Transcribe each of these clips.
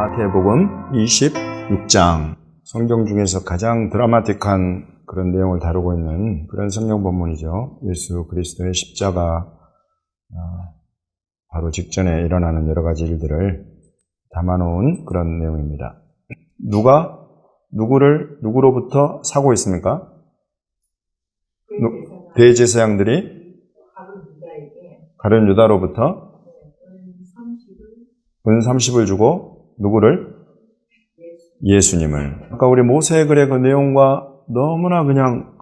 마태복음 26장, 성경 중에서 가장 드라마틱한 그런 내용을 다루고 있는 그런 성경 본문이죠. 예수 그리스도의 십자가 바로 직전에 일어나는 여러 가지 일들을 담아놓은 그런 내용입니다. 누가 누구로부터 사고 있습니까? 대제사장들이 가룟 유다로부터 은 30을 주고 누구를? 예수님을. 아까 우리 모세의 글의 그 내용과 너무나 그냥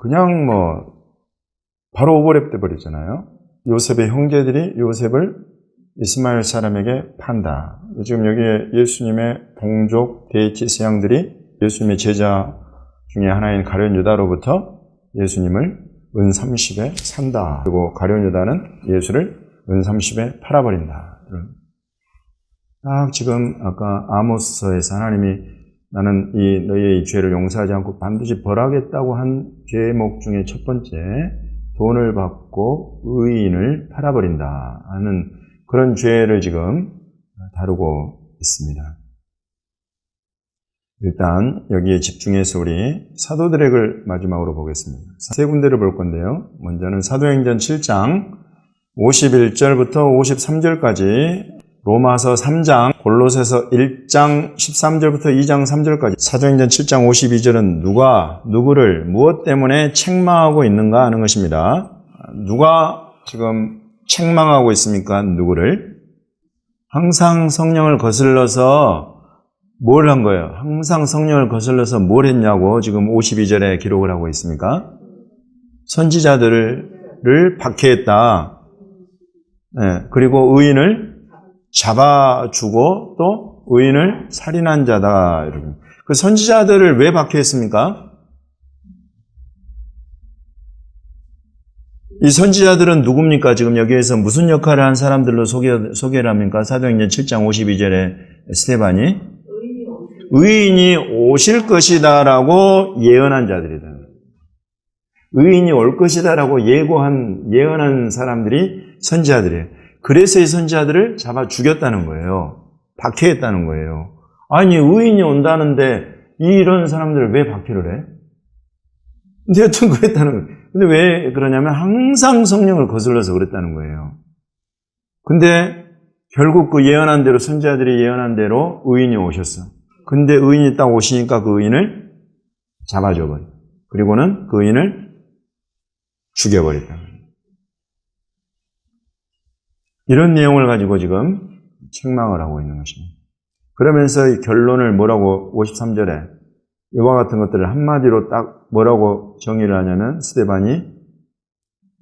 바로 오버랩돼 버리잖아요. 요셉의 형제들이 요셉을 이스마엘 사람에게 판다. 지금 여기에 예수님의 동족 대제사장들이 예수님의 제자 중에 하나인 가룟 유다로부터 예수님을 은 30에 산다. 그리고 가룟 유다는 예수를 은 30에 팔아버린다. 딱 지금 아까 아모스서에서 하나님이 나는 너희의 이 죄를 용서하지 않고 반드시 벌하겠다고 한 죄목 중에 첫 번째, 돈을 받고 의인을 팔아버린다 하는 그런 죄를 지금 다루고 있습니다. 일단 여기에 집중해서 우리 사도들의 글 마지막으로 보겠습니다. 세 군데를 볼 건데요. 먼저는 사도행전 7장 51절부터 53절까지, 로마서 3장, 골로새서 1장 13절부터 2장 3절까지, 사도행전 7장 52절은 누구를 무엇 때문에 책망하고 있는가 하는 것입니다. 누가 지금 책망하고 있습니까? 누구를? 항상 성령을 거슬러서 뭘 한 거예요? 항상 성령을 거슬러서 뭘 했냐고 지금 52절에 기록을 하고 있습니까? 선지자들을 박해했다. 네, 그리고 의인을 잡아주고 또 의인을 살인한 자다. 이렇게. 그 선지자들을 왜 박해했습니까? 이 선지자들은 누굽니까? 지금 여기에서 무슨 역할을 한 사람들로 소개를 합니까? 사도행전 7장 52절에 스데반이 의인이 오실 것이다라고 예언한 자들이다. 의인이 올 것이다라고 예언한 사람들이 선지자들이에요. 그래서 이 선지자들을 잡아 죽였다는 거예요. 박해했다는 거예요. 아니, 의인이 온다는데 이런 사람들을 왜 박해를 해? 근데 여튼 그랬다는 거예요. 근데 왜 그러냐면 항상 성령을 거슬러서 그랬다는 거예요. 근데 결국 그 예언한 대로, 선지자들이 예언한 대로 의인이 오셨어. 근데 의인이 딱 오시니까 그 의인을 잡아줘버려. 그리고는 그 의인을 죽여버렸다. 이런 내용을 가지고 지금 책망을 하고 있는 것입니다. 그러면서 이 결론을 뭐라고 53절에 이와 같은 것들을 한마디로 딱 뭐라고 정의를 하냐면, 스데반이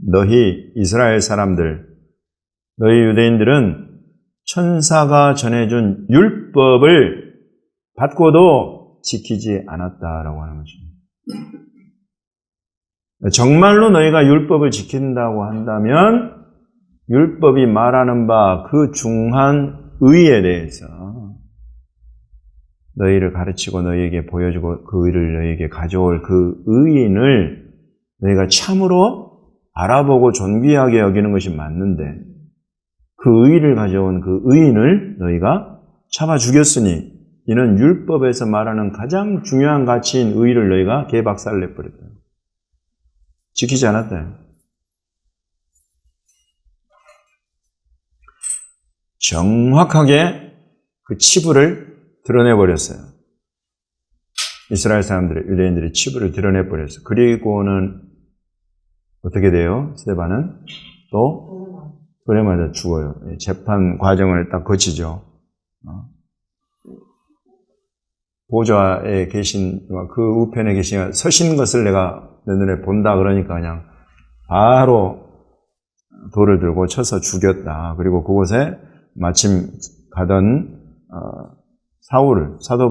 너희 이스라엘 사람들, 너희 유대인들은 천사가 전해준 율법을 받고도 지키지 않았다라고 하는 것입니다. 정말로 너희가 율법을 지킨다고 한다면 율법이 말하는 바 그 중한 의에 대해서 너희를 가르치고 너희에게 보여주고 그 의를 너희에게 가져올 그 의인을 너희가 참으로 알아보고 존귀하게 여기는 것이 맞는데, 그 의를 가져온 그 의인을 너희가 잡아 죽였으니 이는 율법에서 말하는 가장 중요한 가치인 의를 너희가 개박살을 내버렸다. 지키지 않았다. 정확하게 그 치부를 드러내버렸어요. 이스라엘 사람들의, 유대인들의 치부를 드러내버렸어요. 그리고는 어떻게 돼요? 스데반은 또 돌에 맞아 죽어요. 재판 과정을 딱 거치죠. 보좌에 계신, 그 우편에 계신 서신 것을 내가 내 눈에 본다 그러니까 그냥 바로 돌을 들고 쳐서 죽였다. 그리고 그곳에 마침 가던 사도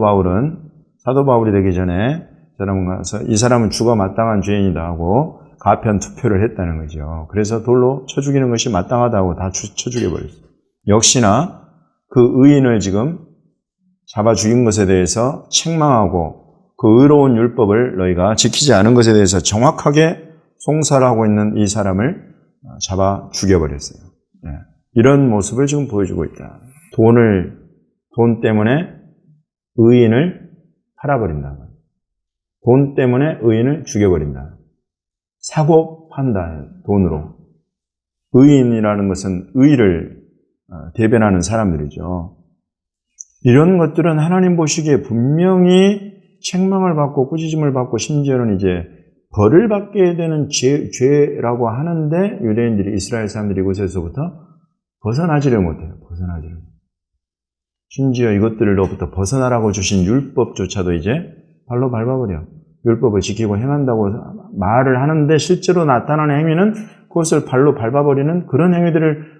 바울이 되기 전에 사람은 가서 이 사람은 죽어 마땅한 죄인이다 하고 가편 투표를 했다는 거죠. 그래서 돌로 쳐 죽이는 것이 마땅하다고 다 쳐 죽여버렸어요. 역시나 그 의인을 지금 잡아 죽인 것에 대해서 책망하고 그 의로운 율법을 너희가 지키지 않은 것에 대해서 정확하게 송사를 하고 있는 이 사람을 잡아 죽여버렸어요. 이런 모습을 지금 보여주고 있다. 돈 때문에 의인을 팔아버린다. 돈 때문에 의인을 죽여버린다. 사고 판다. 돈으로. 의인이라는 것은 의를 대변하는 사람들이죠. 이런 것들은 하나님 보시기에 분명히 책망을 받고 꾸짖음을 받고 심지어는 이제 벌을 받게 되는 죄라고 하는데 유대인들이 이스라엘 사람들이 이곳에서부터 벗어나지를 못해요. 벗어나지를 못해요. 심지어 이것들로부터 벗어나라고 주신 율법조차도 이제 발로 밟아버려. 율법을 지키고 행한다고 말을 하는데 실제로 나타나는 행위는 그것을 발로 밟아버리는 그런 행위들을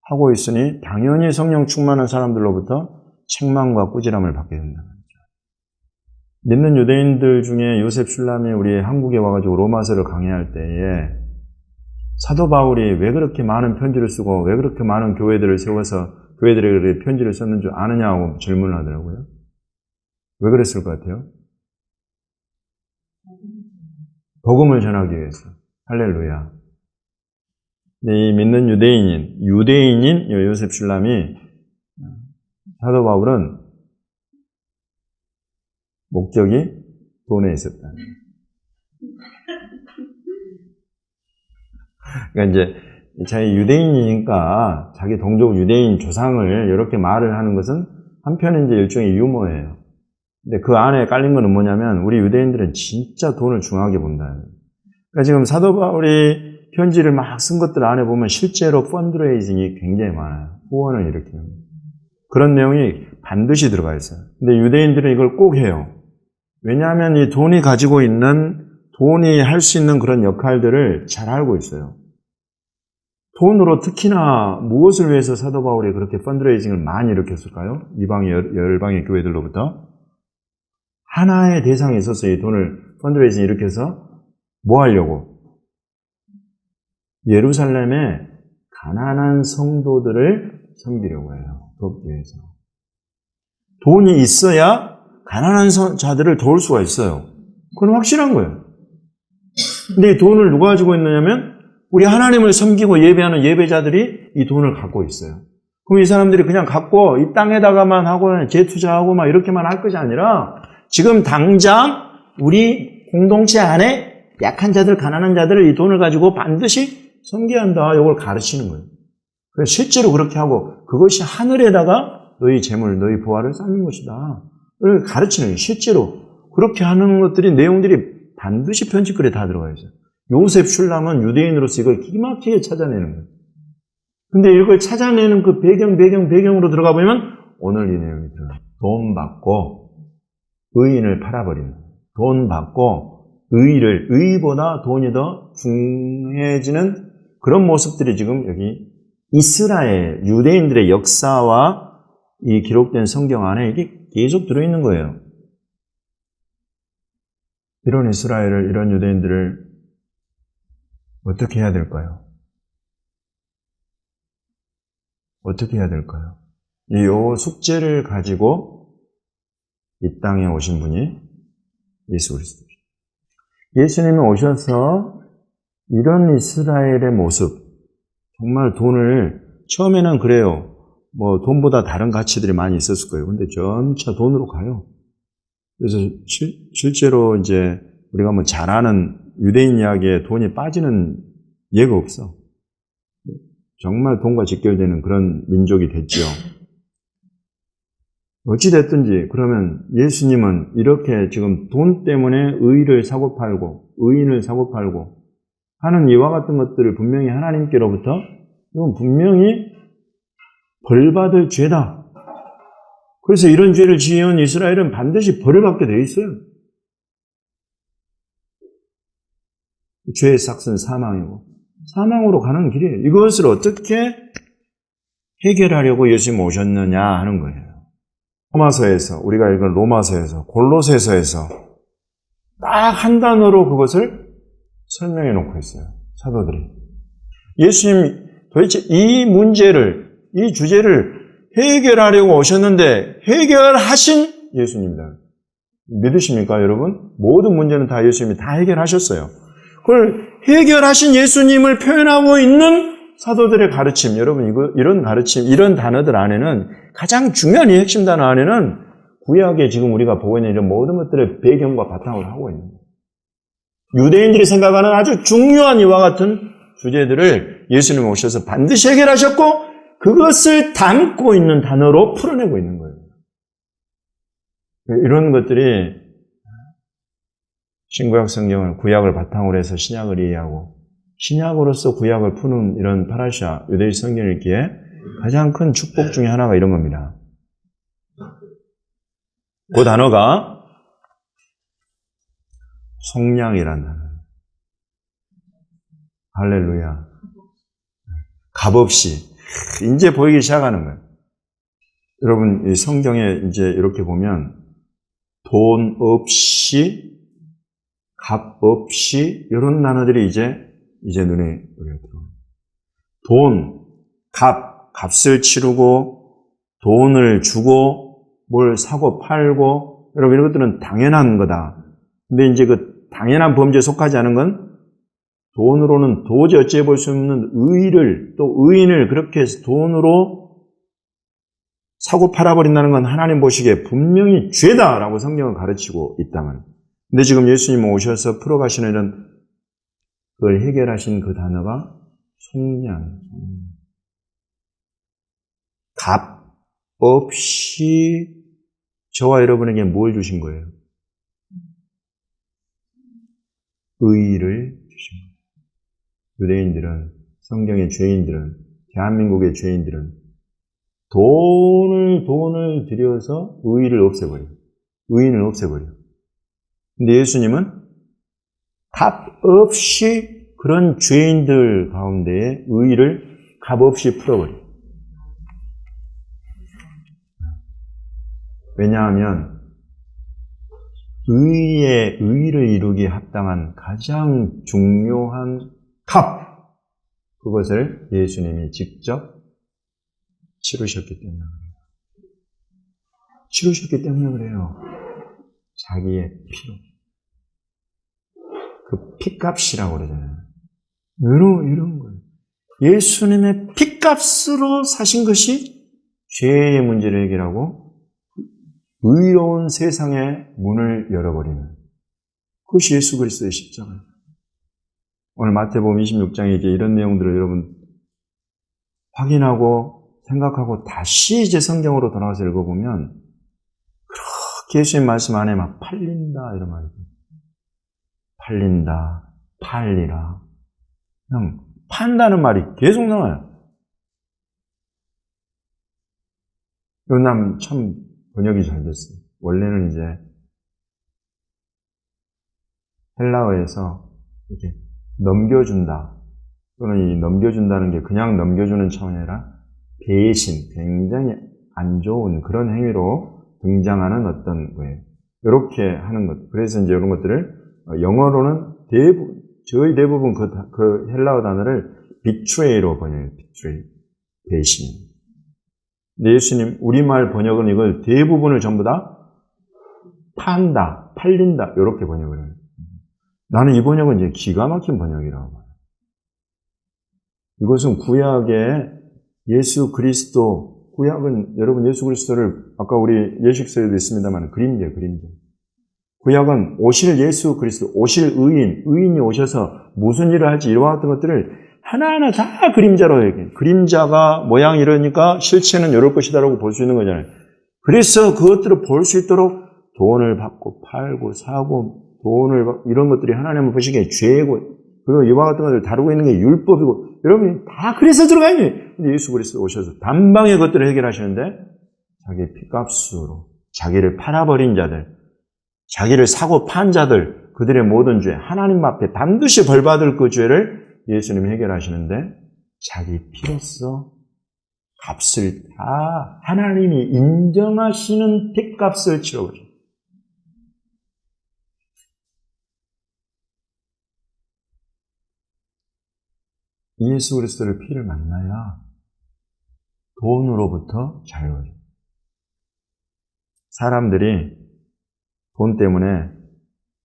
하고 있으니 당연히 성령 충만한 사람들로부터 책망과 꾸지람을 받게 된다. 믿는 유대인들 중에 요셉 슐람이 우리 한국에 와가지고 로마서를 강의할 때에 사도 바울이 왜 그렇게 많은 편지를 쓰고 왜 그렇게 많은 교회들을 세워서 교회들에게 편지를 썼는 줄 아느냐고 질문을 하더라고요. 왜 그랬을 것 같아요? 복음을 전하기 위해서. 할렐루야. 이 믿는 유대인인 요셉 슐람이 사도 바울은 목적이 돈에 있었다. 그러니까 이제 자기 유대인이니까 자기 동족 유대인 조상을 이렇게 말을 하는 것은 한편은 이제 일종의 유머예요. 근데 그 안에 깔린 거는 뭐냐면 우리 유대인들은 진짜 돈을 중요하게 본다. 그러니까 지금 사도 바울이 편지를 막 쓴 것들 안에 보면 실제로 펀드레이징이 굉장히 많아요. 후원을 일으키는 그런 내용이 반드시 들어가 있어요. 근데 유대인들은 이걸 꼭 해요. 왜냐하면 이 돈이 가지고 있는 돈이 할 수 있는 그런 역할들을 잘 알고 있어요. 돈으로 특히나 무엇을 위해서 사도 바울이 그렇게 펀드레이징을 많이 일으켰을까요? 이방 열방의 교회들로부터 하나의 대상이 있었어요. 이 돈을 펀드레이징 일으켜서 뭐 하려고? 예루살렘의 가난한 성도들을 섬기려고 해요. 돕기 위해서. 돈이 있어야 가난한 자들을 도울 수가 있어요. 그건 확실한 거예요. 근데 이 돈을 누가 가지고 있느냐면 우리 하나님을 섬기고 예배하는 예배자들이 이 돈을 갖고 있어요. 그럼 이 사람들이 그냥 갖고 이 땅에다가만 하고 재투자하고 막 이렇게만 할 것이 아니라 지금 당장 우리 공동체 안에 약한 자들, 가난한 자들을 이 돈을 가지고 반드시 섬겨야 한다. 이걸 가르치는 거예요. 그래서 실제로 그렇게 하고 그것이 하늘에다가 너희 재물, 너희 부활을 쌓는 것이다. 이걸 가르치는 거예요. 실제로 그렇게 하는 것들이 내용들이 반드시 편지글에 다 들어가 있어요. 요셉 슐람은 유대인으로서 이걸 기막히게 찾아내는 거예요. 근데 이걸 찾아내는 그 배경으로 들어가 보면 오늘 이 내용이 들어가요. 돈 받고 의인을 팔아버리는 거예요. 돈 받고 의보다 돈이 더 중요해지는 그런 모습들이 지금 여기 이스라엘, 유대인들의 역사와 이 기록된 성경 안에 이게 계속 들어있는 거예요. 이런 이스라엘을, 이런 유대인들을 어떻게 해야 될까요? 어떻게 해야 될까요? 이 숙제를 가지고 이 땅에 오신 분이 예수 그리스도죠. 예수님이 오셔서 이런 이스라엘의 모습, 정말 돈을, 처음에는 그래요. 뭐 돈보다 다른 가치들이 많이 있었을 거예요. 근데 점차 돈으로 가요. 그래서 실제로 이제 우리가 뭐 잘 아는 유대인 이야기에 돈이 빠지는 예가 없어. 정말 돈과 직결되는 그런 민족이 됐죠. 어찌됐든지 그러면 예수님은 이렇게 지금 돈 때문에 의를 사고팔고 의인을 사고팔고 하는 이와 같은 것들을 분명히 하나님께로부터 이건 분명히 벌받을 죄다. 그래서 이런 죄를 지은 이스라엘은 반드시 벌을 받게 돼 있어요. 죄의 삭은 사망이고 사망으로 가는 길이에요. 이것을 어떻게 해결하려고 예수님 오셨느냐 하는 거예요. 로마서에서, 우리가 읽은 로마서에서, 골로새서에서 딱 한 단어로 그것을 설명해 놓고 있어요. 사도들이. 예수님 도대체 이 문제를, 이 주제를 해결하려고 오셨는데 해결하신 예수님입니다. 믿으십니까, 여러분? 모든 문제는 다 예수님이 다 해결하셨어요. 그걸 해결하신 예수님을 표현하고 있는 사도들의 가르침, 여러분, 이런 가르침, 이런 단어들 안에는 가장 중요한 이 핵심 단어 안에는 구약에 지금 우리가 보고 있는 이런 모든 것들의 배경과 바탕을 하고 있는 거예요. 유대인들이 생각하는 아주 중요한 이와 같은 주제들을 예수님 오셔서 반드시 해결하셨고 그것을 담고 있는 단어로 풀어내고 있는 거예요. 이런 것들이 신구약 성경을 구약을 바탕으로 해서 신약을 이해하고 신약으로서 구약을 푸는 이런 파라샤 유대인 성경 읽기에 가장 큰 축복 중에 하나가 이런 겁니다. 그 단어가 속량이라는 단어. 할렐루야. 값없이 이제 보이기 시작하는 거예요. 여러분 이 성경에 이제 이렇게 보면 돈 없이 값 없이 이런 단어들이 이제 눈에 들어와요. 돈, 값을 치르고 돈을 주고 뭘 사고 팔고 여러분 이런 것들은 당연한 거다. 근데 이제 그 당연한 범죄에 속하지 않은 건 돈으로는 도저히 어찌해 볼 수 없는 의를 또 의인을 그렇게 해서 돈으로 사고 팔아버린다는 건 하나님 보시기에 분명히 죄다라고 성경은 가르치고 있다만 근데 지금 예수님 오셔서 풀어가시는 이런 그걸 해결하신 그 단어가 속량. 값 없이 저와 여러분에게 뭘 주신 거예요? 의의를 주신 거예요. 유대인들은, 성경의 죄인들은, 대한민국의 죄인들은 돈을 들여서 의의를 없애버려요. 의인을 없애버려요. 근데 예수님은 값 없이 그런 죄인들 가운데에 의의를 값 없이 풀어버려요. 왜냐하면 의의를 이루기에 합당한 가장 중요한 값 그것을 예수님이 직접 치르셨기 때문에 그래요. 치르셨기 때문에 그래요. 자기의 피로. 그 피값이라고 그러잖아요. 이런 거예요. 예수님의 피값으로 사신 것이 죄의 문제를 해결하고 의로운 세상의 문을 열어버리는 그것이 예수 그리스도의 십자가예요. 오늘 마태복음 26장에 이제 이런 내용들을 여러분 확인하고 생각하고 다시 이제 성경으로 돌아가서 읽어보면 그렇게 예수님 말씀 안에 막 팔린다 이런 말이죠. 팔린다, 팔리라. 그냥 판다는 말이 계속 나와요. 이건 참 번역이 잘 됐어요. 원래는 이제 헬라어에서 이렇게 넘겨준다 또는 이 넘겨준다는 게 그냥 넘겨주는 차원이 아니라 배신, 굉장히 안 좋은 그런 행위로 등장하는 어떤 거예요. 이렇게 하는 것. 그래서 이제 이런 것들을 영어로는 거의 대부분 그 헬라어 단어를 betray로 번역해요. betray, 배신. 근데 예수님 우리말 번역은 이걸 대부분을 전부 다 판다, 팔린다 이렇게 번역을 해요. 나는 이 번역은 이제 기가 막힌 번역이라고 봐요. 이것은 구약의 예수 그리스도, 구약은 여러분 예수 그리스도를 아까 우리 예식서에도 있습니다만 그림자. 구약은 오실 예수 그리스도, 오실 의인이 오셔서 무슨 일을 할지 이와 같은 것들을 하나하나 다 그림자로 얘기해요. 그림자가 모양이 이러니까 실체는 이럴 것이다라고 볼 수 있는 거잖아요. 그래서 그것들을 볼 수 있도록 돈을 받고 팔고 사고 이런 것들이 하나님을 보시기에 죄고 그리고 이와 같은 것들을 다루고 있는 게 율법이고 여러분이 다 그래서 들어가야 돼요. 근데 예수 그리스도 오셔서 단방에 그것들을 해결하시는데 자기 피값으로 자기를 팔아버린 자들 자기를 사고 판 자들 그들의 모든 죄 하나님 앞에 반드시 벌받을 그 죄를 예수님이 해결하시는데 자기 피로써 값을 다 하나님이 인정하시는 핏값을 치러버려요. 예수 그리스도를 피를 만나야 돈으로부터 자유해요. 사람들이 돈 때문에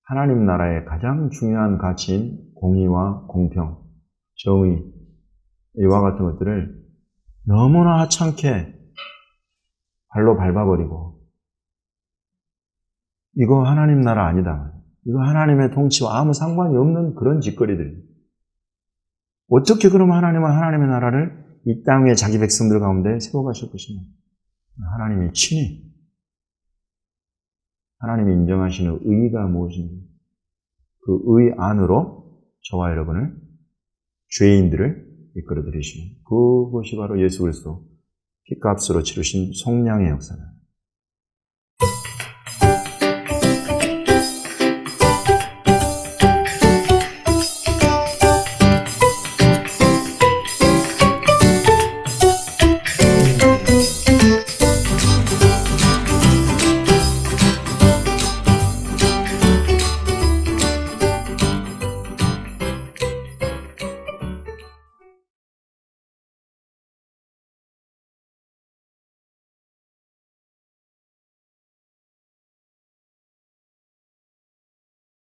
하나님 나라의 가장 중요한 가치인 공의와 공평, 정의, 이와 같은 것들을 너무나 하찮게 발로 밟아버리고 이거 하나님 나라 아니다. 이거 하나님의 통치와 아무 상관이 없는 그런 짓거리들이에요. 어떻게 그러면 하나님은 하나님의 나라를 이 땅에 자기 백성들 가운데 세워가실 것이냐. 하나님이 친히 하나님이 인정하시는 의의가 무엇인지 그 의 안으로 저와 여러분을 죄인들을 이끌어 들이시는 그것이 바로 예수 그리스도 피값으로 치르신 속량의 역사다.